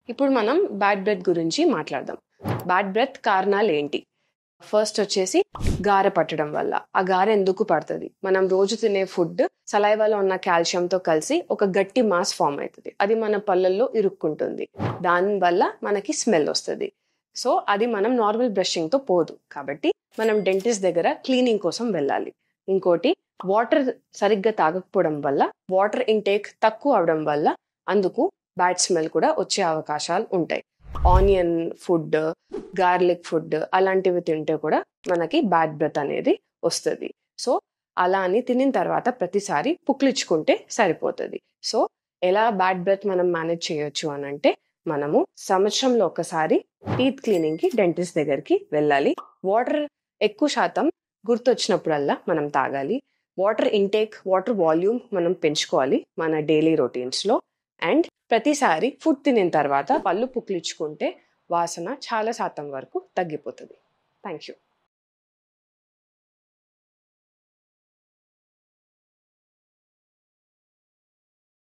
ఇప్పుడు మనం bad breath గురించి మాట్లాడదాం. బ్యాడ్ బ్రెత్ కారణాలు ఏంటి? ఫస్ట్ వచ్చేసి గారె పట్టడం వల్ల. ఆ గారె ఎందుకు పడుతుంది? మనం రోజు తినే ఫుడ్ సలైవాలో ఉన్న కాల్షియంతో కలిసి ఒక గట్టి మాస్ ఫామ్ అవుతుంది. అది మన పళ్ళల్లో ఇరుక్కుంటుంది. దానివల్ల మనకి స్మెల్ వస్తుంది. సో అది మనం నార్మల్ బ్రషింగ్తో పోదు. కాబట్టి మనం డెంటిస్ట్ దగ్గర క్లీనింగ్ కోసం వెళ్ళాలి. ఇంకోటి, వాటర్ సరిగ్గా తాగకపోవడం వల్ల, వాటర్ ఇంటేక్ తక్కువ అవడం వల్ల అందుకు బ్యాడ్ స్మెల్ కూడా వచ్చే అవకాశాలు ఉంటాయి. ఆనియన్ ఫుడ్, గార్లిక్ ఫుడ్ అలాంటివి తింటే కూడా మనకి బ్యాడ్ బ్రెత్ అనేది వస్తుంది. సో అలా అని తినిన తర్వాత ప్రతిసారి పుక్లించుకుంటే సరిపోతుంది. సో ఎలా బ్యాడ్ బ్రెత్ మనం మేనేజ్ చేయొచ్చు అని అంటే, మనము సంవత్సరంలో ఒకసారి టీత్ క్లీనింగ్కి డెంటిస్ట్ దగ్గరికి వెళ్ళాలి. వాటర్ ఎక్కువ శాతం గుర్తొచ్చినప్పుడల్లా మనం తాగాలి. వాటర్ ఇంటేక్, వాటర్ వాల్యూమ్ మనం పెంచుకోవాలి మన డైలీ రొటీన్స్లో. అండ్ ప్రతిసారి ఫుడ్ తినిన తర్వాత పళ్ళు పుక్లించుకుంటే వాసన చాలా శాతం వరకు తగ్గిపోతుంది. Thank you.